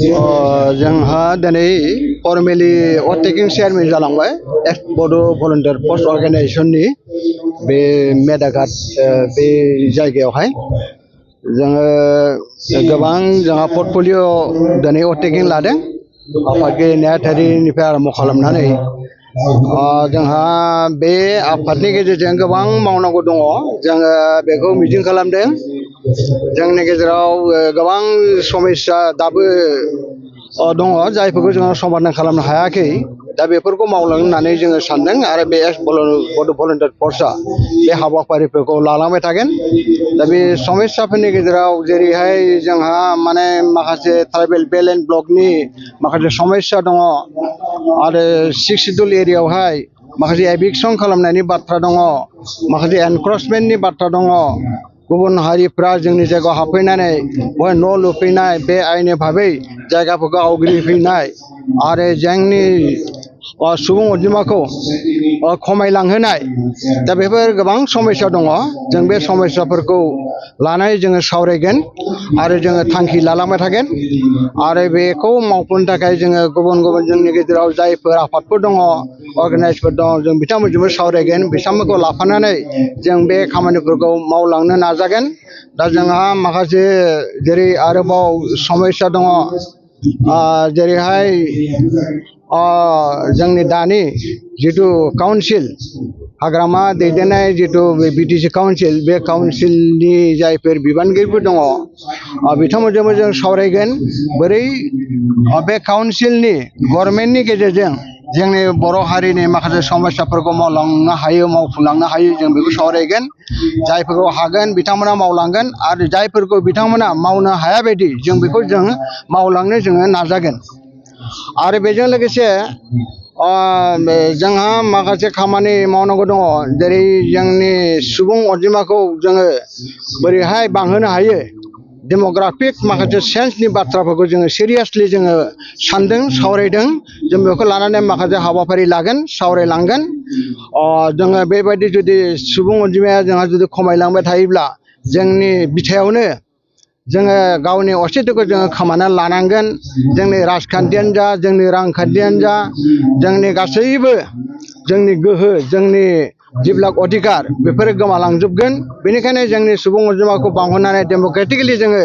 जोंहा दिनै फर्मेलि अटेकिं चेयारमेन जालांबाय एक्ट बड' भलन्टियार फर्स अर्गानाइजेसननि बे मेदाघाट बे जायगायावहाय जोङो गोबां जोंहा पर्टफलिय' दिनै अटेकिं लादों आफादगिरि नेहाथारिनिफ्राय आरम्भ खालामनानै जोंहा बे आफादनि गेजेरजों गोबां मावनांगौ दङ जोङो बेखौ मिजिं खालामदों जोंनि गेजेराव गोबां समस्या दाबो दङ जायफोरखौ जोङो समाधान खालामनो हायाखै दा बेफोरखौ मावलांनो होननानै जोङो सानदों आरो बे बड' भलन्टियार फर्सआ बे हाबाफारिफोरखौ लालांबाय थागोन दा बे समस्याफोरनि गेजेराव जेरैहाय जोंहा माने माखासे ट्राइबेल बेल्ट एन्ड ब्लकनि माखासे समस्या दङ आरो 6 सिडुल एरियायावहाय माखासे एभिक्सन खालामनायनि बाथ्रा दङ माखासे एनक्रचमेन्टनि बाथ्रा दङ गुबुन हारिफ्रा जोंनि जायगायाव हाबफैनानै बेवहाय न' लुफैनाय बे आयेननि भाबै जायगाफोरखौ आवग्रिफैनाय आरो जोंनि सुबुं अनजिमाखौ खमायलांहोनाय दा बेफोर गोबां समस्या दङ जों बे समस्याफोरखौ लानानै जोङो सावरायगोन आरो जोङो थांखि लालांबाय थागोन आरो बेखौ मावफुंनो थाखाय जोङो गुबुन गुबुन जोंनि गेजेराव जायफोर आफादफोर दङ अर्गानाइजफोर दङ जों बिथांमोनजोंबो सावरायगोन बिथांमोनखौ लाफानानै जों बे खामानिफोरखौ मावलांनो नाजागोन दा जोंहा माखासे जेरै आरोबाव समस्या दङ जेरैहाय जोंनि दानि जिथु काउन्सिल हाग्रामा दैदेननाय जिथु बिटिसि काउन्सिल बे काउन्सिलनि जायफोर बिबानगिरिफोर दङ बिथांमोनजोंबो जों सावरायगोन बोरै बे काउन्सिलनि गभर्नमेन्टनि गेजेरजों जोंनि बर' हारिनि माखासे समस्याफोरखौ मावलांनो हायो मावफुंलांनो हायो जों बेखौ सावरायगोन जायफोरखौ हागोन बिथांमोना मावलांगोन आरो जायफोरखौ बिथांमोना मावनो हाया बायदि जों बेखौ जों मावलांनो जोङो नाजागोन आरो बेजों लोगोसे जोंहा माखासे खामानि मावनांगौ दङ जेरै जोंनि सुबुं अनजिमाखौ जोङो बोरैहाय बांहोनो हायो डेमोग्राफिक माखासे चेन्जनि बाथ्राफोरखौ जोङो सिरियासलि जोङो सानदों सावरायदों जों बेखौ लानानै माखासे हाबाफारि लागोन सावरायलांगोन जोङो बेबायदि जुदि सुबुं अनजिमाया जोंहा जुदि खमायलांबाय थायोब्ला जोंनि बिथायावनो जोङो गावनि अस्तित्वखौ जोङो खोमानानै लानांगोन जोंनि राजखान्थियानो जा जोंनि रांखान्थियानो जा जोंनि गासैबो जोंनि गोहो जोंनि जिबिलाक अधिकार बेफोरो गोमालांजोबगोन बेनिखायनो जोंनि सुबुं अनजिमाखौ बांहोनानै डेम'क्रेटिकेलि जोङो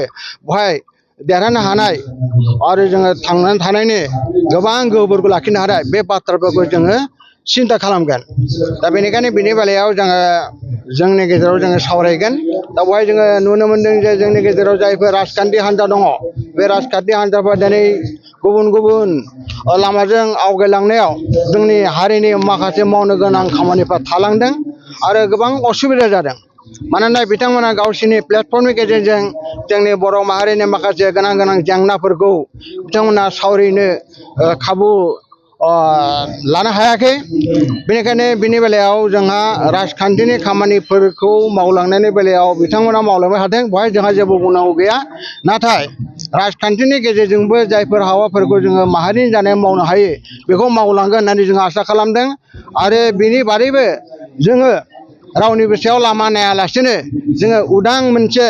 बेवहाय देरहानो हानाय आरो जोङो थांनानै थानायनि गोबां गोहोफोरखौ लाखिनो हानाय बे बाथ्राफोरखौ जोङो सिन्था खालामगोन दा बेनिखायनो बेनि बेलायाव जोङो जोंनि गेजेराव जोङो सावरायगोन दा बेवहाय जोङो नुनो मोन्दों जे जोंनि गेजेराव जायफोर राजखान्थि हान्जा दङ बे राजखान्थि हान्जाफ्रा दिनै गुबुन गुबुन लामाजों आवगायलांनायाव जोंनि हारिनि माखासे मावनो गोनां खामानिफ्रा थालांदों आरो गोबां असुबिदा जादों मानोना बिथांमोना गावसोरनि प्लेटफर्मनि गेजेरजों जोंनि बर' माहारिनि माखासे गोनां गोनां जेंनाफोरखौ बिथांमोना सावरायनो खाबु लानो हायाखै बेनिखायनो बिनि बेलायाव जोंहा राजखान्थिनि खामानिफोरखौ मावलांनायनि बेलायाव बिथांमोना मावलांबाय थादों बेवहाय जोंहा जेबो बुंनांगौ गैया नाथाय राजखान्थिनि गेजेरजोंबो जायफोर हाबाफोरखौ जोङो माहारिनि जानाय मावनो हायो बेखौ मावलांगोन होननानै जों आसा खालामदों आरो बिनि बादैबो जोङो रावनिबो सायाव लामा नायालासिनो जोङो उदां मोनसे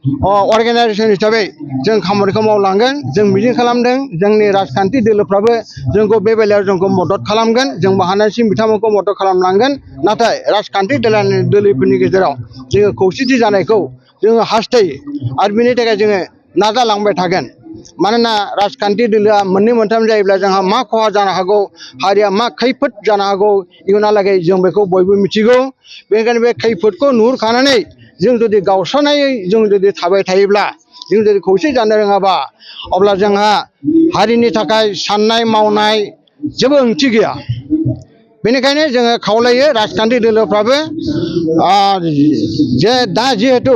अर्गानाइजेसन हिसाबै जों खामानिखौ मावलांगोन जों मिजिं खालामदों जोंनि राजखान्थि दोलोफ्राबो जोंखौ बे बेलायाव जोंखौ मदद खालामगोन जोंबो हानायसिम बिथांमोनखौ मदद खालामलांगोन नाथाय राजखान्थि दोलोफोरनि गेजेराव जोङो खौसेथि जानायखौ जोङो हास्थायो आरो बिनि थाखाय जोङो नाजालांबाय थागोन मानोना राजखान्थि दोलोआ मोननै मोनथाम जायोब्ला जोंहा मा खहा जानो हागौ हारिया मा खैफोद जानो हागौ इयुनहालागै जों बेखौ बयबो मिथिगौ बेनिखायनो बे खैफोदखौ नुहुरखानानै जों जुदि गावस्रानायै जों जुदि थाबाय थायोब्ला जों जुदि खौसे जानो रोङाबा अब्ला जोंहा हारिनि थाखाय साननाय मावनाय जेबो ओंथि गैया बेनिखायनो जोङो खावलायो राजखान्थि दोलोफ्राबो जे दा जिहेतु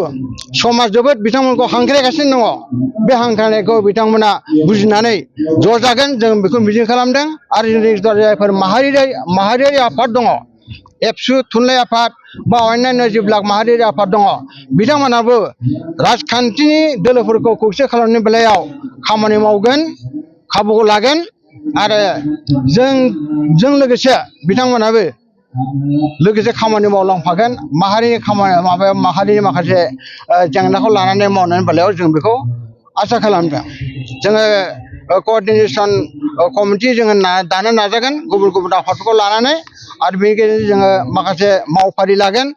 समाज जोबोद बिथांमोनखौ हांख्रायगासिनो दङ बे हांख्रायनायखौ बिथांमोना बुजिनानै ज' जागोन जों बेखौ मिजिं खालामदों आरो जोंनि जायफोर माहारियारि आफाद दङ एबसु थुनलाइ आफाद बा अन्यान्य जिबिलाक माहारियारि आफाद दङ बिथांमोनाबो राजखान्थिनि दोलोफोरखौ खौसे खालामनायनि बेलायाव खामानि मावगोन खाबुखौ लागोन आरो जों लोगोसे बिथांमोनाबो लोगोसे खामानि मावलांफागोन माहारिनि खामानि माहारिनि माखासे जेंनाखौ लानानै मावनायनि बेलायाव जों बेखौ आसा खालामदों जोङो कोअर्डिनेशन कमिटि जोङो दानो नाजागोन गुबुन गुबुन आफादफोरखौ लानानै आरो बेनि गेजेरजों जोङो माखासे मावफारि लागोन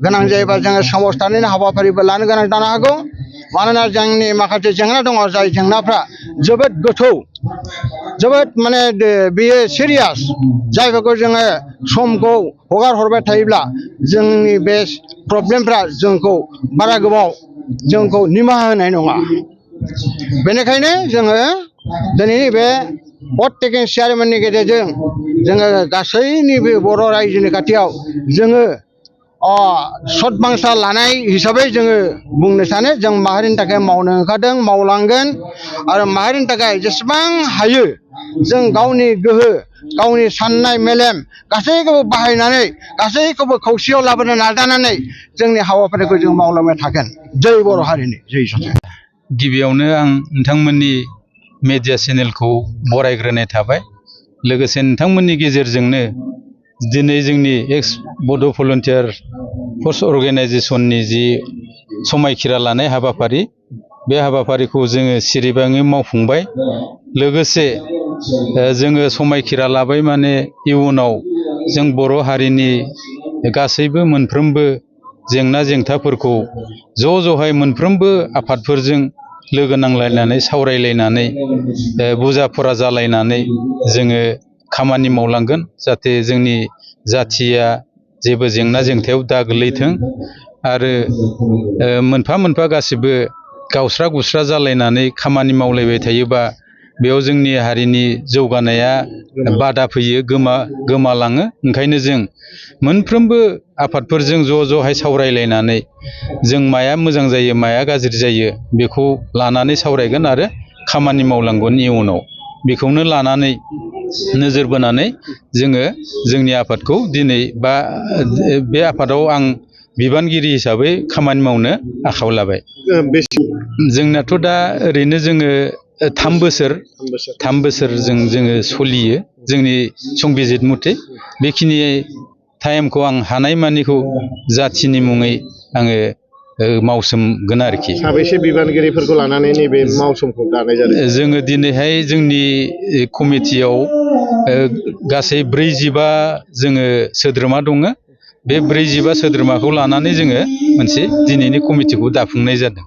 गोनां जायोबा जोङो सोमावसारनायनि हाबाफारिबो लानो गोनां जानो हागौ मानोना जोंनि माखासे जेंना दङ जाय जेंनाफ्रा जोबोद गोथौ जोबोद माने बेयो सिरियास जायफोरखौ जोङो समखौ हगार हरबाय थायोब्ला जोंनि बे प्रब्लेमफ्रा जोंखौ बारा गोबाव जोंखौ निमाहा होनाय नङा बेनिखायनो जोङो दिनैनि बे भट टेकिं सेरेमनिनि गेजेरजों जोङो गासैनिबो बर' रायजोनि खाथियाव जोङो सदबांसा लानाय हिसाबै जोङो बुंनो सानो जों माहारिनि थाखाय मावनो ओंखारदों मावलांगोन आरो माहारिनि थाखाय जेसेबां हायो जों गावनि गोहो गावनि साननाय मेलेम गासैखौबो बाहायनानै गासैखौबो खौसेयाव लाबोनो नाजानानै जोंनि हाबाफारिखौ जों मावलांबाय थागोन जै बर' हारिनि जै सत्य गिबियावनो आं नोंथांमोननि मेडिया चेनेलखौ बरायग्रोनाय थाबाय लोगोसे नोंथांमोननि गेजेरजोंनो दिनै जोंनि एक्स बड' भलन्टियार फर्स अर्गेनाइजेसननि जि समायखिरा लानाय हाबाफारि बे हाबाफारिखौ जोङो सिरिबाङै मावफुंबाय लोगोसे जोङो समायखिरा लाबाय माने इयुनाव जों बर' हारिनि गासैबो मोनफ्रोमबो जेंना जेंथाफोरखौ ज'हाय मोनफ्रोमबो आफादफोरजों लोगो नांलायनानै सावरायलायनानै बुजा फरा जालायनानै जोङो खामानि मावलांगोन जाहाथे जोंनि जाथिया जेबो जेंना जेंथायाव दा गोलैथों आरो मोनफा मोनफा गासिबो गावस्रा गुस्रा जालायनानै खामानि मावलायबाय थायोबा बेयाव जोंनि हारिनि जौगानाया बादा फैयो गोमालाङो ओंखायनो जों मोनफ्रोमबो आफादफोरजों ज'हाय सावरायलायनानै जों माया मोजां जायो माया गाज्रि जायो बेखौ लानानै सावरायगोन आरो खामानि मावलांगोन इयुनाव बेखौनो लानानै नोजोर बोनानै जोङो जोंनि आफादखौ दिनै बा बे आफादाव आं बिबानगिरि हिसाबै खामानि मावनो आखायाव लाबाय जोंनाथ' दा ओरैनो जोङो 3 बोसोरजों जोङो सोलियो जोंनि संबिजित मथे बेखिनि टाइमखौ आं हानायमानिखौ जाथिनि मुङै आङो मावसोमगोन आरोखि साबैसे बिबानगिरिफोरखौ लानानै नैबे मावसोमखौ दानाय जादों जोङो दिनैहाय जोंनि कमिटियाव गासै 45 जोङो सोद्रोमा दङ बे 45 सोद्रोमाखौ लानानै जोङो मोनसे दिनैनि कमिटिखौ दाफुंनाय जादों।